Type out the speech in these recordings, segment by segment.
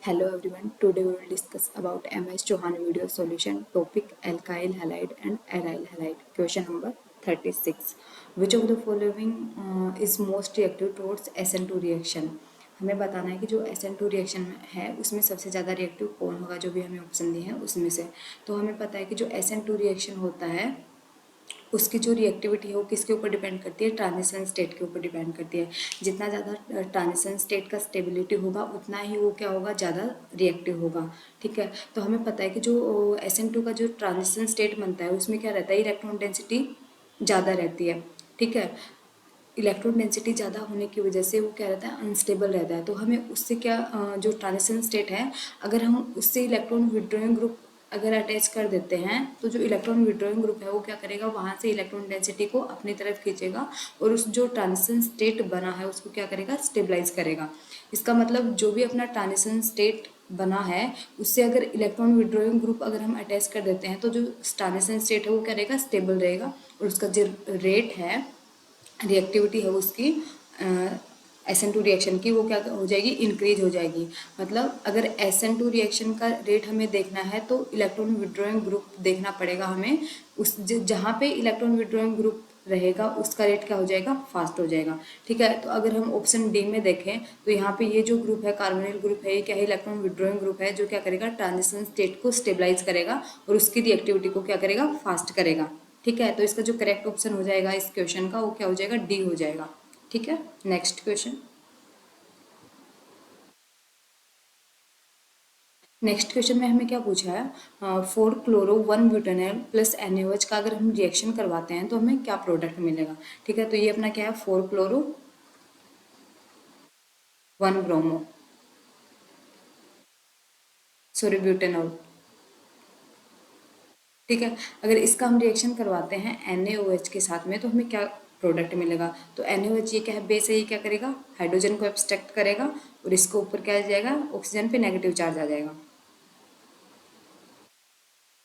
Hello everyone, today we will discuss about MS Chauhan video solution topic alkyl halide and aryl halide. Question number 36. Which of the following is most reactive towards SN2 reaction? हमें बताना है कि जो SN2 reaction है उसमें सबसे ज़्यादा reactive कौन होगा, जो भी हमें ऑप्शन दिए हैं उसमें से। तो हमें पता है कि जो SN2 रिएक्शन होता है उसकी जो रिएक्टिविटी है वो किसके ऊपर डिपेंड करती है, ट्रांजिशन स्टेट के ऊपर डिपेंड करती है। जितना ज़्यादा ट्रांजिशन स्टेट का स्टेबिलिटी होगा उतना ही वो क्या होगा, ज़्यादा रिएक्टिव होगा। ठीक है, तो हमें पता है कि जो SN2 का जो ट्रांजिशन स्टेट बनता है उसमें क्या रहता है, इलेक्ट्रॉन डेंसिटी ज़्यादा रहती है। ठीक है, इलेक्ट्रॉन डेंसिटी ज़्यादा होने की वजह से वो क्या रहता है, अनस्टेबल रहता है। तो हमें उससे क्या जो ट्रांजिशन स्टेट है, अगर हम उससे इलेक्ट्रॉन विड्रॉइंग ग्रुप अगर अटैच कर देते हैं तो जो इलेक्ट्रॉन विड्रॉइंग ग्रुप है वो क्या करेगा, वहाँ से इलेक्ट्रॉन डेंसिटी को अपनी तरफ खींचेगा और उस जो ट्रांजिशन स्टेट बना है उसको क्या करेगा, स्टेबलाइज करेगा। इसका मतलब जो भी अपना ट्रांजिशन स्टेट बना है उससे अगर इलेक्ट्रॉन विड्रॉइंग ग्रुप अगर हम अटैच कर देते हैं तो जो ट्रांजिशन स्टेट है वो क्या रहेगा, स्टेबल रहेगा और उसका जो रेट है, रिएक्टिविटी है उसकी SN2 रिएक्शन की, वो क्या हो जाएगी, इंक्रीज हो जाएगी। मतलब अगर SN2 रिएक्शन का रेट हमें देखना है तो इलेक्ट्रॉन विड्रॉइंग ग्रुप देखना पड़ेगा हमें। उस जहाँ पे इलेक्ट्रॉन विड्रॉइंग ग्रुप रहेगा उसका रेट क्या हो जाएगा, फास्ट हो जाएगा। ठीक है, तो अगर हम ऑप्शन डी में देखें तो यहाँ पे ये जो ग्रुप है, कार्बोनिल ग्रुप है, ये क्या है, इलेक्ट्रॉन विड्रॉइंग ग्रुप है जो क्या करेगा, ट्रांजिशन स्टेट को स्टेबलाइज करेगा और उसकी रिएक्टिविटी को क्या करेगा, फास्ट करेगा। ठीक है, तो इसका जो करेक्ट ऑप्शन हो जाएगा इस क्वेश्चन का वो क्या हो जाएगा, डी हो जाएगा। ठीक है, नेक्स्ट क्वेश्चन। नेक्स्ट क्वेश्चन में हमें क्या पूछा है, 4 क्लोरो 1 ब्यूटेनॉल प्लस NaOH का अगर हम रिएक्शन करवाते हैं तो हमें क्या प्रोडक्ट मिलेगा। ठीक है, तो ये अपना क्या है, 4 क्लोरो 1 ब्रोमो, सॉरी ब्यूटेनॉल। ठीक है, अगर इसका हम रिएक्शन करवाते हैं NaOH के साथ में तो हमें क्या प्रोडक्ट मिलेगा। तो NaOH ये क्या है, बेस है, ये क्या करेगा, हाइड्रोजन को एब्स्ट्रैक्ट करेगा और इसके ऊपर क्या आ जाएगा, ऑक्सीजन पे नेगेटिव चार्ज आ जाएगा।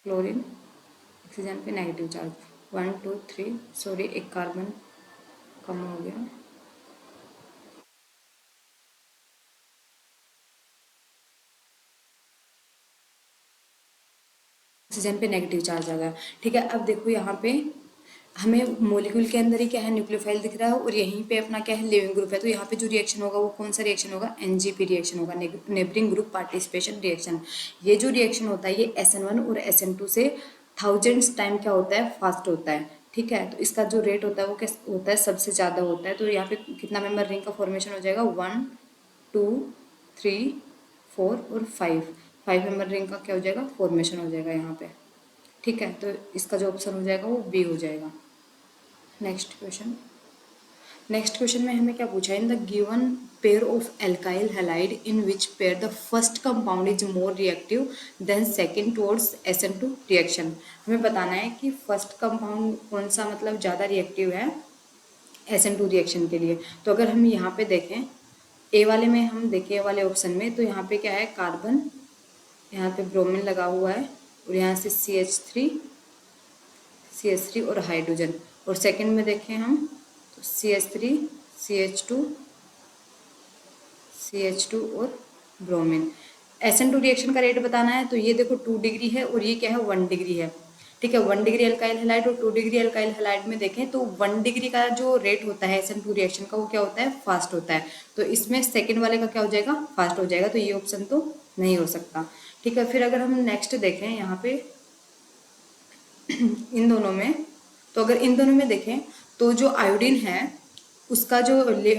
क्लोरीन, ऑक्सीजन पे नेगेटिव चार्ज, 1 2 3, सॉरी एक कार्बन कम हो गया। ऑक्सीजन पे नेगेटिव चार्ज आ गया। ठीक है, अब देखो यहाँ पे हमें मॉलिक्यूल के अंदर ही क्या है, न्यूक्लियोफाइल दिख रहा है और यहीं पे अपना क्या है, लिविंग ग्रुप है। तो यहाँ पे जो रिएक्शन होगा वो कौन सा रिएक्शन होगा, NGP रिएक्शन होगा, नेबरिंग ग्रुप पार्टिसिपेशन रिएक्शन। ये जो रिएक्शन होता है ये SN1 और SN2 से थाउजेंड्स टाइम क्या होता है, फास्ट होता है। ठीक है, तो इसका जो रेट होता है वो क्या होता है, सबसे ज़्यादा होता है। तो यहाँ पे कितना मेंबर रिंग का फॉर्मेशन हो जाएगा, 1 2 3 4 और 5 मेंबर रिंग का क्या हो जाएगा, फॉर्मेशन हो जाएगा यहाँ पे। ठीक है, तो इसका जो ऑप्शन हो जाएगा वो बी हो जाएगा। Next question. नेक्स्ट क्वेश्चन में हमें क्या पूछा है, in the given pair of alkyl halide in which pair the first compound is more reactive than second towards SN2 reaction. हमें बताना है कि फर्स्ट कंपाउंड कौन सा मतलब ज़्यादा रिएक्टिव है SN2 रिएक्शन के लिए। तो अगर हम यहाँ पे देखें ए वाले में, हम देखें ए वाले ऑप्शन में, तो यहाँ पे क्या है, कार्बन, यहाँ पे ब्रोमीन लगा हुआ है और यहाँ से CH3 और हाइड्रोजन। और सेकंड में देखें हम तो CH3 CH2 और ब्रोमीन। SN2 रिएक्शन का रेट बताना है तो ये देखो 2 डिग्री है और ये क्या है, 1 डिग्री है। ठीक है, 1 डिग्री अल्काइल हैलाइड और 2 डिग्री अल्काइल हैलाइड में देखें तो 1 डिग्री का जो रेट होता है SN2 रिएक्शन का वो क्या होता है, फास्ट होता है। तो इसमें सेकंड वाले का क्या हो जाएगा, फास्ट हो जाएगा। तो ये ऑप्शन तो नहीं हो सकता। ठीक है, फिर अगर हम नेक्स्ट देखें यहाँ पे इन दोनों में, तो अगर इन दोनों में देखें तो जो आयोडीन है उसका जो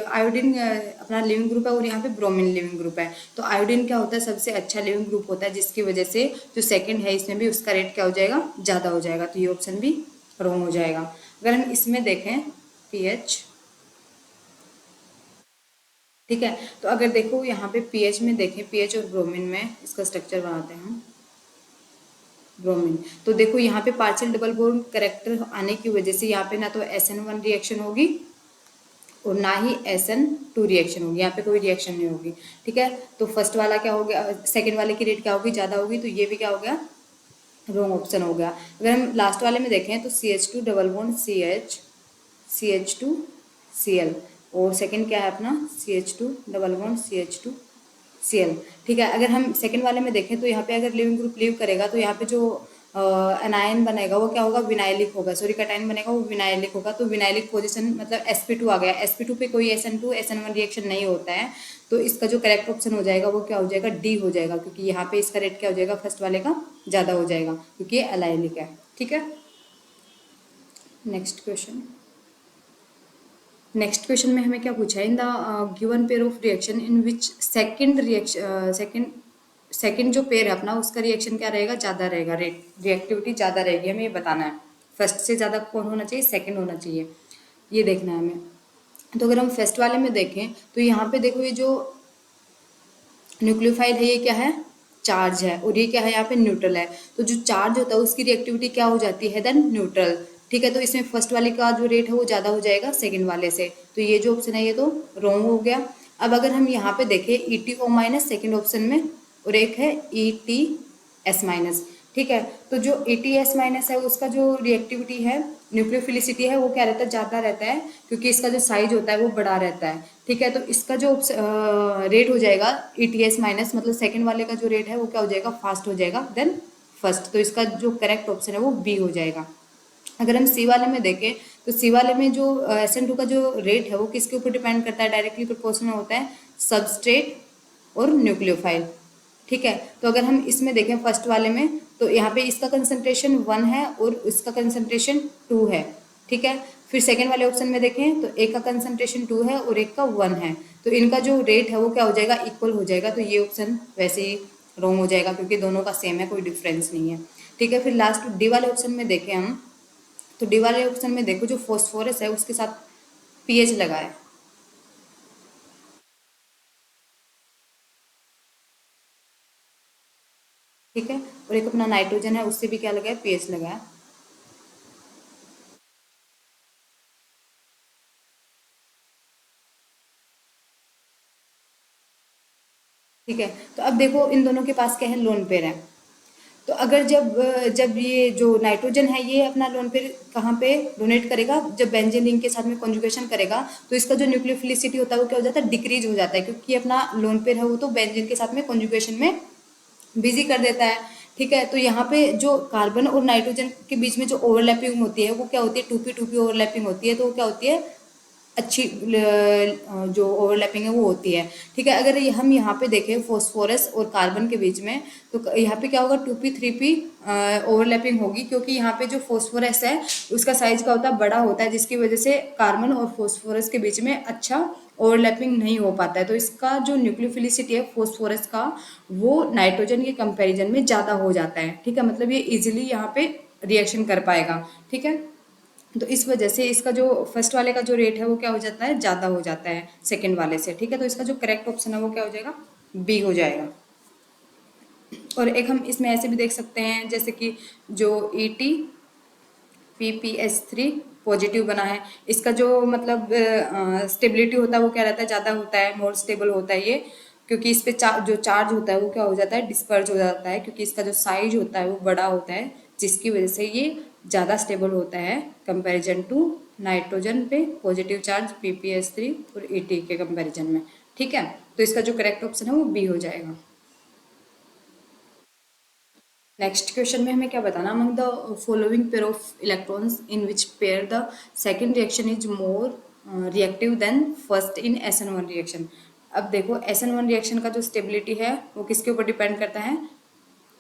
आयोडीन अपना लिविंग ग्रुप है और यहाँ पे ब्रोमीन लिविंग ग्रुप है। तो आयोडीन क्या होता है, सबसे अच्छा लिविंग ग्रुप होता है, जिसकी वजह से जो सेकंड है इसमें भी उसका रेट क्या हो जाएगा, ज़्यादा हो जाएगा। तो ये ऑप्शन भी रॉन्ग हो जाएगा। अगर हम इसमें देखें पीएच, ठीक है, तो अगर देखो यहाँ पे पीएच में देखें, पीएच और ब्रोमीन में इसका स्ट्रक्चर बनाते हैं हम। ब्रोमीन, तो देखो यहाँ पे पार्शियल डबल बॉन्ड करेक्टर आने की वजह से यहाँ पे ना तो SN1 रिएक्शन होगी और ना ही SN2 रिएक्शन होगी, यहाँ पे कोई रिएक्शन नहीं होगी। ठीक है, तो फर्स्ट वाला क्या हो गया, सेकंड वाले की रेट क्या होगी, ज़्यादा होगी। तो ये भी क्या हो गया, रॉन्ग ऑप्शन हो गया। अगर हम लास्ट वाले में देखें तो CH2 डबल बॉन्ड CH2Cl और सेकंड क्या है अपना CH2 double bond CH2 Cl। ठीक है, अगर हम सेकंड वाले में देखें तो यहाँ पे अगर लिविंग ग्रुप लीव करेगा तो यहाँ पे जो एनायन बनेगा वो क्या होगा, विनाइलिक होगा। सॉरी, कैटायन बनेगा वो विनाइलिक होगा। तो विनाइलिक पोजीशन मतलब sp2 आ गया। sp2 पे कोई SN2 SN1 रिएक्शन नहीं होता है, तो इसका जो करेक्ट ऑप्शन हो जाएगा वो क्या हो जाएगा, डी हो जाएगा, क्योंकि यहाँ पे इसका रेट क्या हो जाएगा, फर्स्ट वाले का ज़्यादा हो जाएगा क्योंकि ये एलाइलिक है। ठीक है, नेक्स्ट क्वेश्चन। नेक्स्ट क्वेश्चन में हमें क्या पूछा है, in the given pair of reaction in which second reaction second जो पेयर है अपना उसका रिएक्शन क्या रहेगा, ज़्यादा रहेगा, रेट रिएक्टिविटी ज़्यादा रहेगी, हमें ये बताना है। फर्स्ट से ज़्यादा कौन होना चाहिए, सेकंड होना चाहिए, ये देखना है हमें। तो अगर हम फर्स्ट वाले में देखें तो यहाँ पे देखो ये जो न्यूक्लियोफाइल है ये क्या है, चार्ज है, और ये क्या है यहाँ पे न्यूट्रल है। तो जो चार्ज होता है उसकी रिएक्टिविटी क्या हो जाती है, देन न्यूट्रल। ठीक है, तो इसमें फर्स्ट वाले का जो रेट है वो ज़्यादा हो जाएगा सेकंड वाले से, तो ये जो ऑप्शन है ये तो रॉन्ग हो गया। अब अगर हम यहाँ पे देखें ETO माइनस सेकेंड ऑप्शन में, और एक है ETS माइनस। ठीक है, तो जो ETS माइनस है उसका जो रिएक्टिविटी है, न्यूक्लियोफिलिसिटी है, वो क्या रहता है, ज़्यादा रहता है, क्योंकि इसका जो साइज होता है वो बड़ा रहता है। ठीक है, तो इसका जो रेट हो जाएगा ETS माइनस, मतलब सेकंड वाले का जो रेट है वो क्या हो जाएगा, फास्ट हो जाएगा देन फर्स्ट। तो इसका जो करेक्ट ऑप्शन है वो बी हो जाएगा। अगर हम सी वाले में देखें तो सी वाले में जो SN2 का जो रेट है वो किसके ऊपर डिपेंड करता है, डायरेक्टली प्रोपोर्शनल होता है सबस्ट्रेट और न्यूक्लियोफाइल। ठीक है, तो अगर हम इसमें देखें फर्स्ट वाले में तो यहाँ पे इसका कंसंट्रेशन 1 है और इसका कंसंट्रेशन 2 है। ठीक है, फिर सेकेंड वाले ऑप्शन में देखें तो एक का कंसंट्रेशन 2 है और एक का 1 है, तो इनका जो रेट है वो क्या हो जाएगा, इक्वल हो जाएगा। तो ये ऑप्शन वैसे ही रॉन्ग हो जाएगा क्योंकि दोनों का सेम है, कोई डिफरेंस नहीं है। ठीक है, फिर लास्ट डी वाले ऑप्शन में देखें हम, तो डी वाले ऑप्शन में देखो जो फॉस्फोरस है उसके साथ पीएच लगा है। ठीक है, और एक अपना नाइट्रोजन है उससे भी क्या लगा है, पीएच लगा है। ठीक है, तो अब देखो इन दोनों के पास क्या है, लोन पेयर है। तो अगर जब जब ये जो नाइट्रोजन है ये अपना लोन पेयर कहाँ पे डोनेट करेगा, जब बेंजीन रिंग के साथ में कॉन्जुगेशन करेगा तो इसका जो न्यूक्लियोफिलिसिटी होता है वो क्या हो जाता है, डिक्रीज हो जाता है, क्योंकि अपना लोन पेयर है वो तो बेंजीन के साथ में कॉन्जुगेशन में बिजी कर देता है। ठीक है, तो यहाँ पे जो कार्बन और नाइट्रोजन के बीच में जो ओवरलैपिंग होती है वो क्या होती है, 2p ओवरलैपिंग होती है, तो वो क्या होती है, अच्छी जो ओवरलैपिंग है वो होती है। ठीक है, अगर हम यहाँ पे देखें फॉस्फोरस और कार्बन के बीच में तो यहाँ पे क्या होगा, 2p ओवरलैपिंग होगी, क्योंकि यहाँ पे जो फॉस्फोरस है उसका साइज का होता है, बड़ा होता है, जिसकी वजह से कार्बन और फॉस्फोरस के बीच में अच्छा ओवरलैपिंग नहीं हो पाता है। तो इसका जो न्यूक्लियोफिलिसिटी है फॉस्फोरस का वो नाइट्रोजन के कंपेरिजन में ज़्यादा हो जाता है। ठीक है, मतलब ये इजिली यहाँ पे रिएक्शन कर पाएगा। ठीक है, तो इस वजह से इसका जो फर्स्ट वाले का जो रेट है वो क्या हो जाता है, ज़्यादा हो जाता है सेकंड वाले से। ठीक है, तो इसका जो करेक्ट ऑप्शन है वो क्या हो जाएगा, बी हो जाएगा। और एक हम इसमें ऐसे भी देख सकते हैं जैसे कि जो ETPPS3 पॉजिटिव बना है, इसका जो मतलब स्टेबिलिटी होता है वो क्या रहता है, ज़्यादा होता है, मोर स्टेबल होता है ये, क्योंकि इस पे जो चार्ज होता है वो क्या हो जाता है, डिस्पर्ज हो जाता है, क्योंकि इसका जो साइज होता है वो बड़ा होता है, जिसकी वजह से ये ज़्यादा स्टेबल होता है कंपैरिजन टू नाइट्रोजन पे पॉजिटिव चार्ज PPS3 और ET के कंपैरिजन में। ठीक है, तो इसका जो करेक्ट ऑप्शन है वो बी हो जाएगा। नेक्स्ट क्वेश्चन में हमें क्या बताना, among the following pair of electrons in which pair the second reaction is more reactive than first in SN1 reaction. अब देखो SN1 रिएक्शन का जो स्टेबिलिटी है वो किसके ऊपर डिपेंड करता है,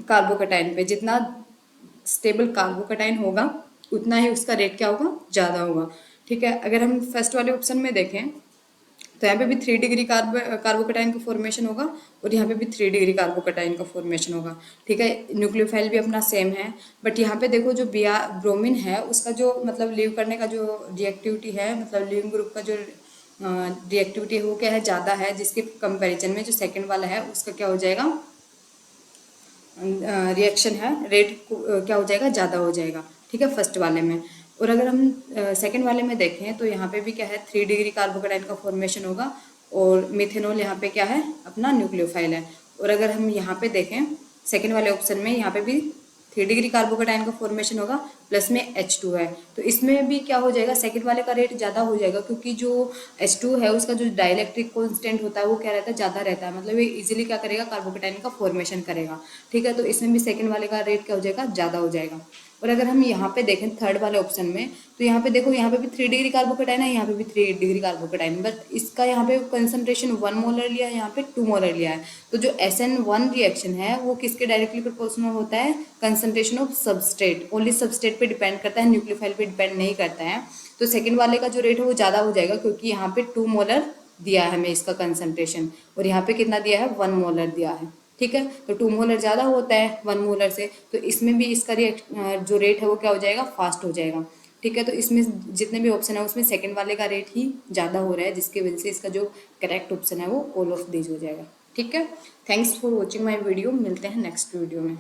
कार्बोकटाइन पे। जितना स्टेबल कार्बोकटाइन होगा उतना ही उसका रेट क्या होगा, ज़्यादा होगा। ठीक है, अगर हम फर्स्ट वाले ऑप्शन में देखें तो यहाँ पे भी 3 डिग्री कार्बोकटाइन का फॉर्मेशन होगा और यहाँ पे भी 3 डिग्री कार्बोकटाइन का फॉर्मेशन होगा। ठीक है, न्यूक्लियोफाइल भी अपना सेम है, बट यहाँ पे देखो जो ब्रोमीन है उसका जो मतलब लीव करने का जो रिएक्टिविटी है, मतलब लिविंग ग्रुप का जो रिएक्टिविटी है वो क्या है, ज़्यादा है, जिसके कंपेरिजन में जो सेकेंड वाला है उसका क्या हो जाएगा, रिएक्शन है रेट क्या हो जाएगा, ज़्यादा हो जाएगा। ठीक है, फर्स्ट वाले में। और अगर हम सेकेंड वाले में देखें तो यहाँ पे भी क्या है, 3 डिग्री कार्बोकटाइन का फॉर्मेशन होगा और मिथेनॉल यहाँ पे क्या है, अपना न्यूक्लियोफाइल है। और अगर हम यहाँ पे देखें सेकेंड वाले ऑप्शन में, यहाँ पे भी 3 डिग्री कार्बोकटाइन का फॉर्मेशन होगा प्लस में H2 है, तो इसमें भी क्या हो जाएगा, सेकंड वाले का रेट ज़्यादा हो जाएगा, क्योंकि जो H2 है उसका जो डाइलेक्ट्रिक कांस्टेंट होता है वो क्या रहता है, ज़्यादा रहता है, मतलब ये इजीली क्या करेगा, कार्बोकेटाइन का फॉर्मेशन करेगा। ठीक है, तो इसमें भी सेकंड वाले का रेट क्या हो जाएगा, ज़्यादा हो जाएगा। और अगर हम यहाँ पे देखें थर्ड वाले ऑप्शन में, तो यहाँ पे देखो, यहाँ पे भी 3 डिग्री कार्बोकेटाइन है, यहाँ पे भी 3 डिग्री कार्बोकेटाइन, बट इसका यहाँ पे कंसंट्रेशन 1 मोलर लिया है, यहाँ पे 2 मोलर लिया है। तो जो SN1 रिएक्शन है वो किसके डायरेक्टली प्रोपोर्शनल होता है, concentration of substrate, only substrate पे डिपेंड करता है, न्यूक्लियोफाइल पे डिपेंड नहीं करता है। तो सेकंड वाले का जो रेट है वो ज़्यादा हो जाएगा, क्योंकि यहाँ पे 2 मोलर दिया है हमें इसका कंसंट्रेशन, और यहाँ पे कितना दिया है, 1 मोलर दिया है। ठीक है, तो 2 मोलर ज़्यादा होता है 1 मोलर से, तो इसमें भी इसका जो रेट है वो क्या हो जाएगा, फास्ट हो जाएगा। ठीक है, तो इसमें जितने भी ऑप्शन है उसमें सेकंड वाले का रेट ही ज़्यादा हो रहा है, जिसकी वजह से इसका जो करेक्ट ऑप्शन है वो ऑल ऑफ दीज हो जाएगा। ठीक है, thanks for watching my video, मिलते हैं नेक्स्ट वीडियो में।